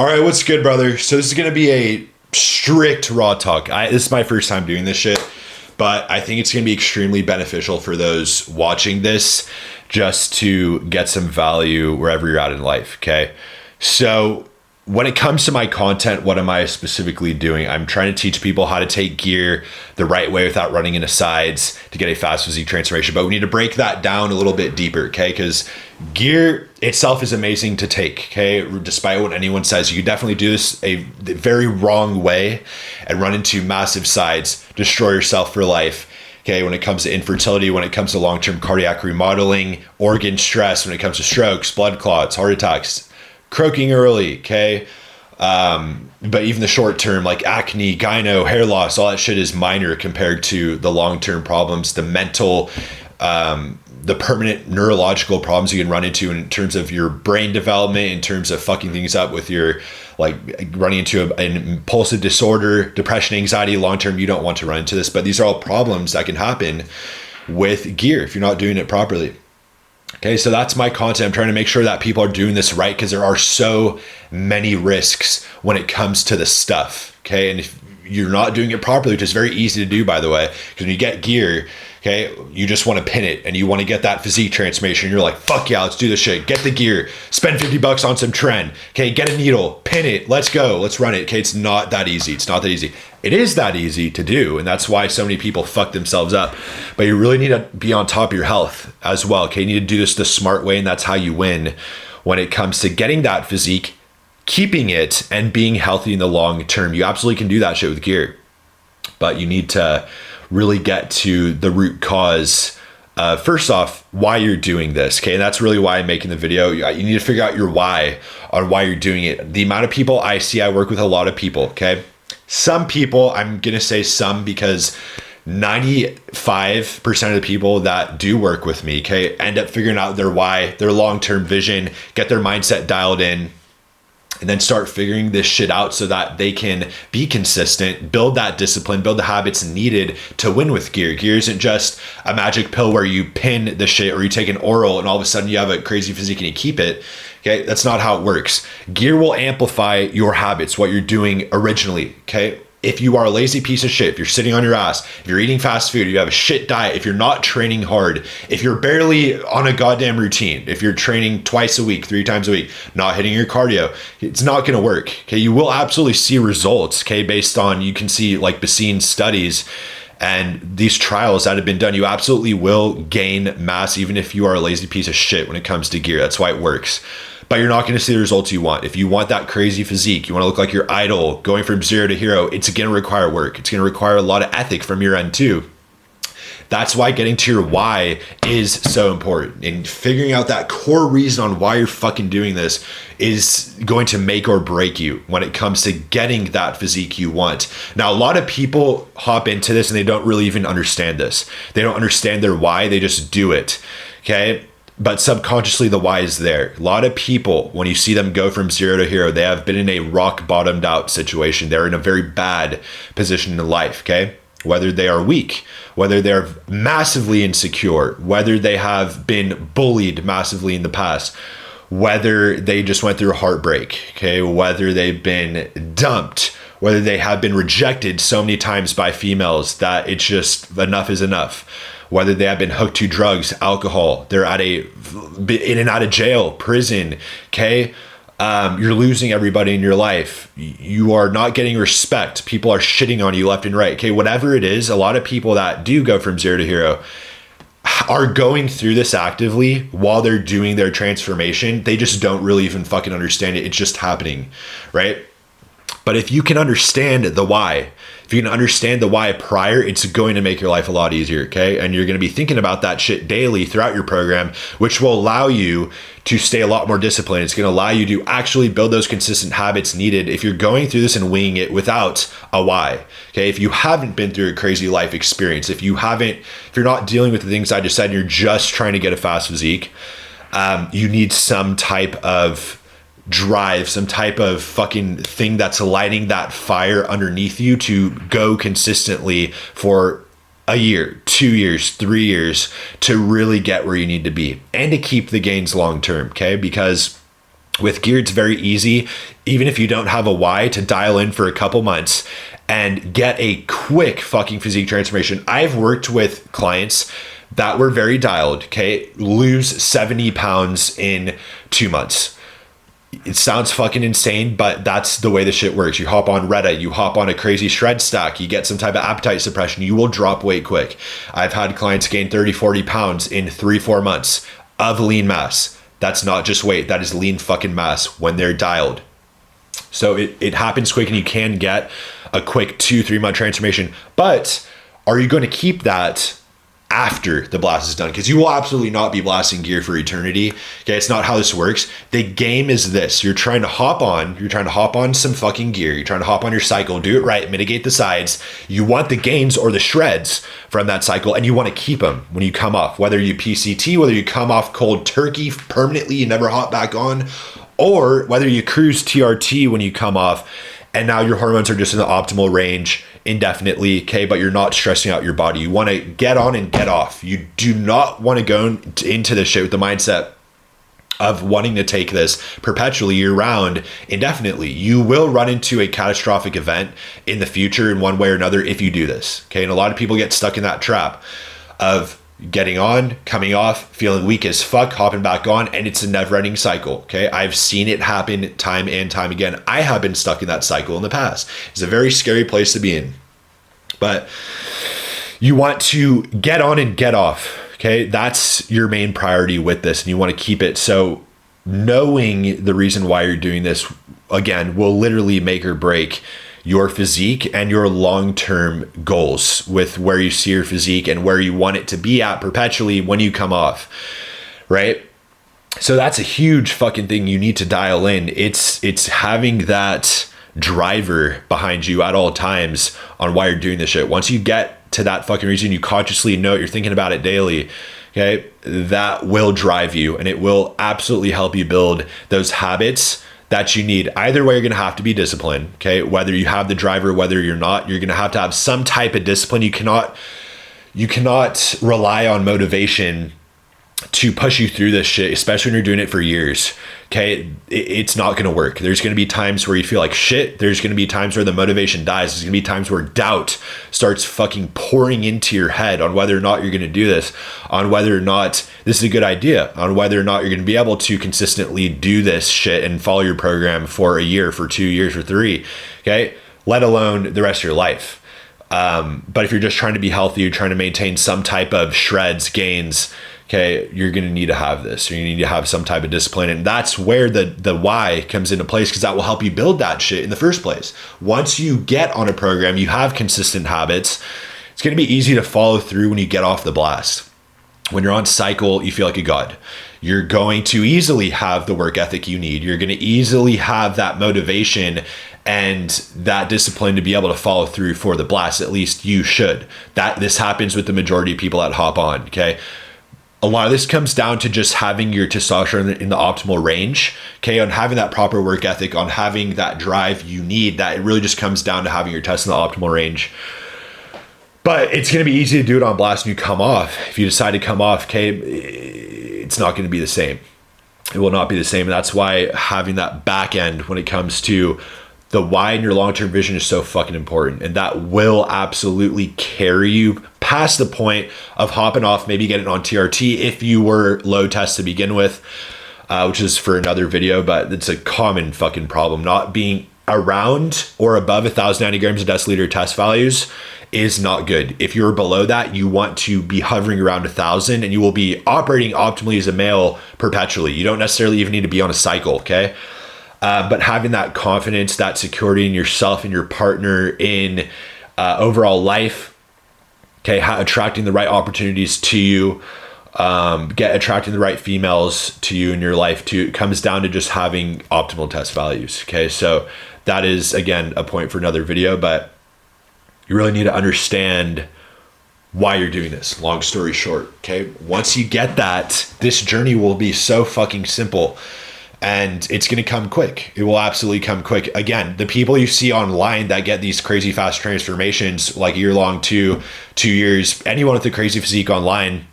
All right, what's good, brother? So this is going to be a strict raw talk. This is my first time doing this shit, but I think it's going to be extremely beneficial for those watching this just to get some value wherever you're at in life, okay? So when it comes to my content, what am I specifically doing? I'm trying to teach people how to take gear the right way without running into sides to get a fast physique transformation. But we need to break that down a little bit deeper, okay? Because gear itself is amazing to take, okay? Despite what anyone says, you can definitely do this a very wrong way and run into massive sides, destroy yourself for life. Okay, when it comes to infertility, when it comes to long-term cardiac remodeling, organ stress, when it comes to strokes, blood clots, heart attacks, croaking early, okay? But even the short term, like acne, gyno, hair loss, all that shit is minor compared to the long-term problems, the mental, the permanent neurological problems you can run into in terms of your brain development, in terms of fucking things up with your, like running into an impulsive disorder, depression, anxiety, long-term. You don't want to run into this, but these are all problems that can happen with gear if you're not doing it properly. Okay, so that's my content. I'm trying to make sure that people are doing this right because there are so many risks when it comes to this stuff. Okay, and if you're not doing it properly, which is very easy to do, by the way, because when you get gear, okay, you just want to pin it and you want to get that physique transformation. You're like, fuck yeah, let's do this shit. Get the gear, spend $50 on some tren. Okay, get a needle, pin it, let's go, let's run it. Okay, it's not that easy. It's not that easy. It is that easy to do, and that's why so many people fuck themselves up. But you really need to be on top of your health as well. Okay, you need to do this the smart way, and that's how you win when it comes to getting that physique, keeping it, and being healthy in the long term. You absolutely can do that shit with gear, but you need to really get to the root cause. First off, why you're doing this, okay? And that's really why I'm making the video. You need to figure out your why on why you're doing it. The amount of people I see, I work with a lot of people, okay? Some people, I'm gonna say some because 95% of the people that do work with me, okay, end up figuring out their why, their long-term vision, get their mindset dialed in, and then start figuring this shit out so that they can be consistent, build that discipline, build the habits needed to win with gear. Gear isn't just a magic pill where you pin the shit or you take an oral and all of a sudden you have a crazy physique and you keep it. Okay, that's not how it works. Gear will amplify your habits, what you're doing originally, okay? If you are a lazy piece of shit, if you're sitting on your ass, if you're eating fast food, you have a shit diet, if you're not training hard, if you're barely on a goddamn routine, if you're training twice a week, 3 times a week, not hitting your cardio, it's not going to work. Okay, you will absolutely see results, okay, based on, you can see like Basine studies and these trials that have been done. You absolutely will gain mass even if you are a lazy piece of shit when it comes to gear. That's why it works. But you're not going to see the results you want. If you want that crazy physique, you want to look like your idol, going from zero to hero, it's going to require work. It's going to require a lot of ethic from your end too. That's why getting to your why is so important. And figuring out that core reason on why you're fucking doing this is going to make or break you when it comes to getting that physique you want. Now, a lot of people hop into this and they don't really even understand this. They don't understand their why. They just do it. Okay. But subconsciously, the why is there. A lot of people, when you see them go from zero to hero, they have been in a rock bottomed out situation. They're in a very bad position in life, okay? Whether they are weak, whether they're massively insecure, whether they have been bullied massively in the past, whether they just went through a heartbreak, okay? Whether they've been dumped, whether they have been rejected so many times by females that it's just enough is enough. Whether they have been hooked to drugs, alcohol, they're in and out of jail, prison, okay? You're losing everybody in your life. You are not getting respect. People are shitting on you left and right, okay? Whatever it is, a lot of people that do go from zero to hero are going through this actively while they're doing their transformation. They just don't really even fucking understand it. It's just happening, right? But if you can understand the why, if you can understand the why prior, it's going to make your life a lot easier, okay? And you're going to be thinking about that shit daily throughout your program, which will allow you to stay a lot more disciplined. It's going to allow you to actually build those consistent habits needed if you're going through this and winging it without a why, okay? If you haven't been through a crazy life experience, if you're not dealing with the things I just said and you're just trying to get a fast physique, you need some type of drive, some type of fucking thing that's lighting that fire underneath you to go consistently for a year, 2 years, 3 years to really get where you need to be and to keep the gains long term, okay? Because With gear, it's very easy, even if you don't have a why, to dial in for a couple months and get a quick fucking physique transformation. I've worked with clients that were very dialed, okay, lose 70 pounds in 2 months. It sounds fucking insane, but that's the way the shit works. You hop on Reddit, you hop on a crazy shred stack, you get some type of appetite suppression, you will drop weight quick. I've had clients gain 30, 40 pounds in 3-4 months of lean mass. That's not just weight, that is lean fucking mass when they're dialed. So it happens quick, and you can get a quick 2-3 month transformation. But are you going to keep that after the blast is done? Because you will absolutely not be blasting gear for eternity. Okay, it's not how this works. The game is this: you're trying to hop on some fucking gear, you're trying to hop on your cycle, do it right, mitigate the sides. You want the gains or the shreds from that cycle, and you want to keep them when you come off, whether you PCT, whether you come off cold turkey permanently, you never hop back on, or whether you cruise TRT when you come off and now your hormones are just in the optimal range indefinitely, okay, but you're not stressing out your body. You want to get on and get off. You do not want to go into this shit with the mindset of wanting to take this perpetually year round indefinitely. You will run into a catastrophic event in the future in one way or another if you do this, okay? And a lot of people get stuck in that trap of getting on, coming off, feeling weak as fuck, hopping back on, and it's a never-ending cycle, okay? I've seen it happen time and time again. I have been stuck in that cycle in the past. It's a very scary place to be in. But you want to get on and get off, okay? That's your main priority with this, and you want to keep it. So knowing the reason why you're doing this, again, will literally make or break your physique and your long-term goals with where you see your physique and where you want it to be at perpetually when you come off, right? So that's a huge fucking thing you need to dial in. It's having that driver behind you at all times on why you're doing this shit. Once you get to that fucking reason, you consciously know it, you're thinking about it daily, okay? That will drive you, and it will absolutely help you build those habits that you need. Either way, you're going to have to be disciplined, okay? Whether you have the driver, whether you're not, you're going to have some type of discipline. You cannot rely on motivation to push you through this shit, especially when you're doing it for years, okay? It's not going to work. There's going to be times where you feel like shit. There's going to be times where the motivation dies. There's going to be times where doubt starts fucking pouring into your head on whether or not you're going to do this, on whether or not this is a good idea, on whether or not you're going to be able to consistently do this shit and follow your program for a year, for 2 years, for 3, okay? Let alone the rest of your life. But if you're just trying to be healthy, you're trying to maintain some type of shreds, gains, okay, you're going to need to have this. You need to have some type of discipline. And that's where the why comes into place, because that will help you build that shit in the first place. Once you get on a program, you have consistent habits, it's going to be easy to follow through when you get off the blast. When you're on cycle, you feel like a god. You're going to easily have the work ethic you need. You're going to easily have that motivation and that discipline to be able to follow through for the blast. At least you should. This happens with the majority of people that hop on, okay? A lot of this comes down to just having your testosterone in the optimal range, okay, on having that proper work ethic, on having that drive you need. That it really just comes down to having your test in the optimal range. But it's going to be easy to do it on blast when you come off. If you decide to come off, okay, it's not going to be the same. It will not be the same. And that's why having that back end when it comes to the why and your long-term vision is so fucking important. And that will absolutely carry you past the point of hopping off, maybe getting on TRT if you were low test to begin with, which is for another video, but it's a common fucking problem. Not being around or above 1,000 nanograms a deciliter test values is not good. If you're below that, you want to be hovering around 1,000, and you will be operating optimally as a male perpetually. You don't necessarily even need to be on a cycle, okay? But having that confidence, that security in yourself and your partner, in overall life, okay, attracting the right opportunities to you, attracting the right females to you in your life too. It comes down to just having optimal test values, okay? So that is, again, a point for another video, but you really need to understand why you're doing this. Long story short, okay? Once you get that, this journey will be so fucking simple. And it's going to come quick. It will absolutely come quick. Again, the people you see online that get these crazy fast transformations, like year long, 2 years, anyone with a crazy physique online,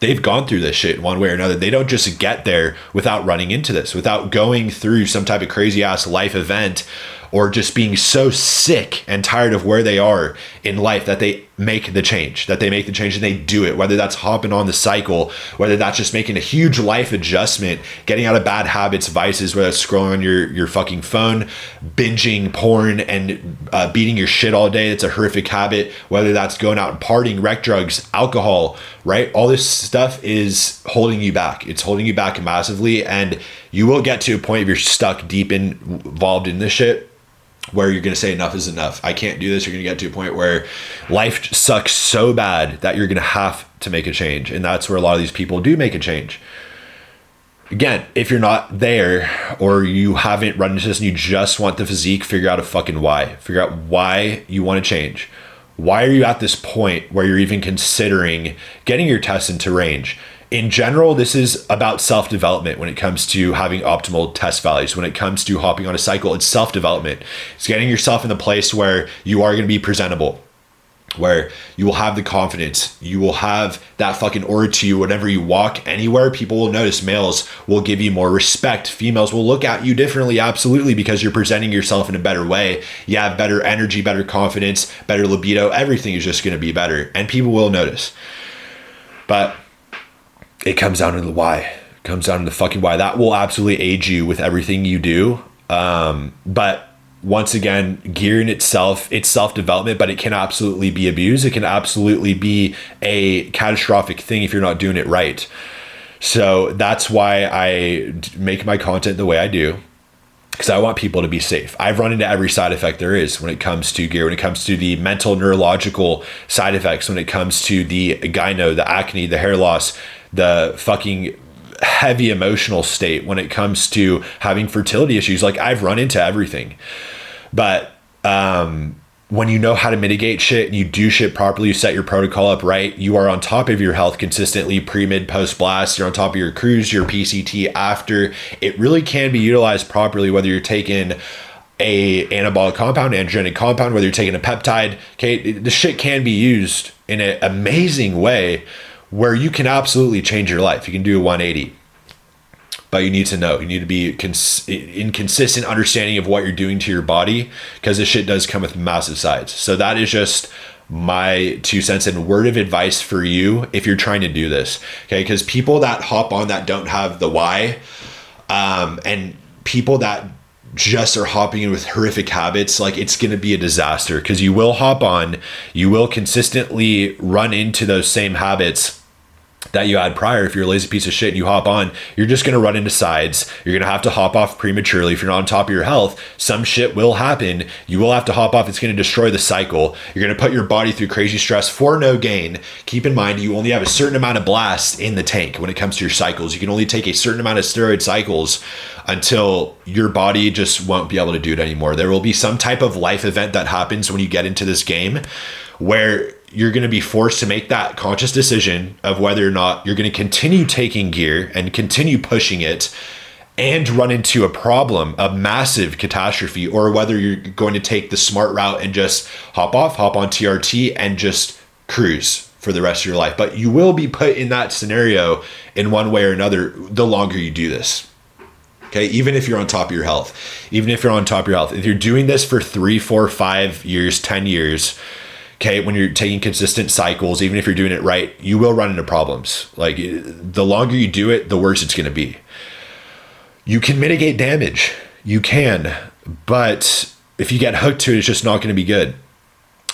they've gone through this shit in one way or another. They don't just get there without running into this, without going through some type of crazy ass life event, or just being so sick and tired of where they are in life that they make the change, and they do it, whether that's hopping on the cycle, whether that's just making a huge life adjustment, getting out of bad habits, vices, whether it's scrolling on your fucking phone, binging porn, and beating your shit all day. It's a horrific habit. Whether that's going out and partying, wreck drugs, alcohol, right? All this stuff is holding you back. It's holding you back massively, and you will get to a point if you're stuck deep involved in this shit where you're going to say enough is enough. I can't do this. You're going to get to a point where life sucks so bad that you're going to have to make a change. And that's where a lot of these people do make a change. Again, if you're not there, or you haven't run into this and you just want the physique, figure out a fucking why. Figure out why you want to change. Why are you at this point where you're even considering getting your tests into range? In general, this is about self-development when it comes to having optimal test values. When it comes to hopping on a cycle, it's self-development. It's getting yourself in the place where you are going to be presentable, where you will have the confidence, you will have that fucking aura to you. Whenever you walk anywhere, people will notice. Males will give you more respect. Females will look at you differently, absolutely, because you're presenting yourself in a better way. You have better energy, better confidence, better libido. Everything is just going to be better, and people will notice. But it comes down to the why. It comes down to the fucking why. That will absolutely aid you with everything you do. But once again, gear in itself, it's self-development, but it can absolutely be abused. It can absolutely be a catastrophic thing if you're not doing it right. So that's why I make my content the way I do, because I want people to be safe. I've run into every side effect there is when it comes to gear, when it comes to the mental, neurological side effects, when it comes to the gyno, the acne, the hair loss, the fucking heavy emotional state, when it comes to having fertility issues. Like, I've run into everything. But when you know how to mitigate shit and you do shit properly, you set your protocol up right, you are on top of your health consistently, pre, mid, post blast, you're on top of your cruise, your PCT after. It really can be utilized properly, whether you're taking a anabolic compound, androgenic compound, whether you're taking a peptide. Okay, the shit can be used in an amazing way where you can absolutely change your life. You can do a 180. But you need to know, you need to be in consistent understanding of what you're doing to your body, because this shit does come with massive sides. So that is just my 2 cents and word of advice for you if you're trying to do this. Okay, because people that hop on that don't have the why, and people that just are hopping in with horrific habits, like, it's going to be a disaster, because you will hop on, you will consistently run into those same habits that you had prior. If you're a lazy piece of shit and you hop on, you're just going to run into sides. You're going to have to hop off prematurely. If you're not on top of your health, some shit will happen. You will have to hop off. It's going to destroy the cycle. You're going to put your body through crazy stress for no gain. Keep in mind, you only have a certain amount of blast in the tank when it comes to your cycles. You can only take a certain amount of steroid cycles until your body just won't be able to do it anymore. There will be some type of life event that happens when you get into this game where you're going to be forced to make that conscious decision of whether or not you're going to continue taking gear and continue pushing it and run into a problem, a massive catastrophe, or whether you're going to take the smart route and just hop on TRT and just cruise for the rest of your life. But you will be put in that scenario in one way or another the longer you do this. Okay, even if you're on top of your health, if you're doing this for 3, 4, 5 years, 10 years, okay, when you're taking consistent cycles, even if you're doing it right, you will run into problems. Like, the longer you do it, the worse it's going to be. You can mitigate damage. You can. But if you get hooked to it, it's just not going to be good.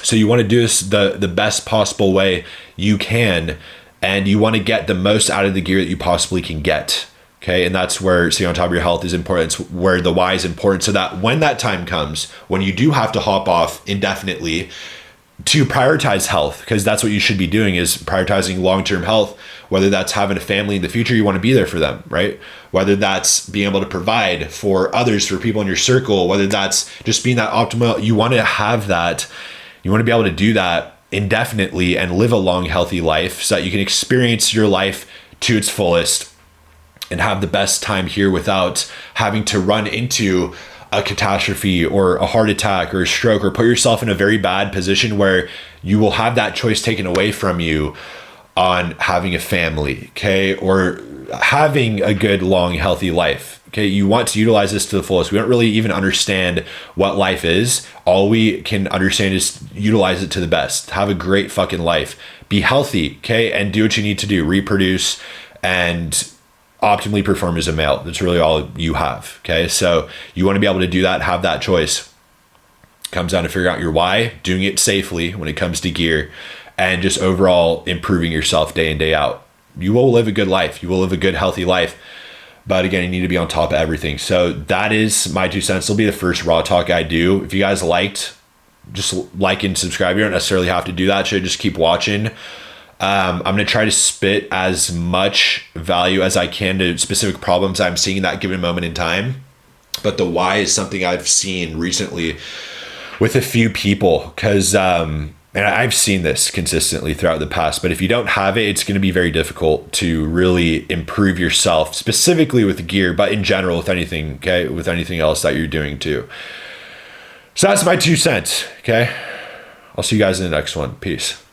So you want to do this the best possible way you can. And you want to get the most out of the gear that you possibly can get. Okay, and that's where staying on top of your health is important. It's where the why is important, so that when that time comes, when you do have to hop off indefinitely, to prioritize health, because that's what you should be doing, is prioritizing long-term health, whether that's having a family in the future, you want to be there for them, right? Whether that's being able to provide for others, for people in your circle, whether that's just being that optimal, you want to have that, you want to be able to do that indefinitely and live a long, healthy life so that you can experience your life to its fullest and have the best time here without having to run into a catastrophe or a heart attack or a stroke, or put yourself in a very bad position where you will have that choice taken away from you on having a family, okay, or having a good, long, healthy life. Okay, you want to utilize this to the fullest. We don't really even understand what life is. All we can understand is utilize it to the best. Have a great fucking life. Be healthy, okay, and do what you need to do. Reproduce and optimally perform as a male. That's really all you have, okay? So you want to be able to do that, have that choice. Comes down to figuring out your why, doing it safely when it comes to gear, and just overall improving yourself day in, day out. You will live a good life. You will live a good, healthy life. But again, you need to be on top of everything. So that is my 2 cents. It'll be the first Raw Talk I do. If you guys liked, just like and subscribe. You don't necessarily have to do that. So just keep watching. I'm going to try to spit as much value as I can to specific problems I'm seeing in that given moment in time. But the why is something I've seen recently with a few people, because and I've seen this consistently throughout the past, but if you don't have it, it's going to be very difficult to really improve yourself, specifically with gear, but in general with anything, okay, with anything else that you're doing too. So that's my 2 cents, okay? I'll see you guys in the next one. Peace.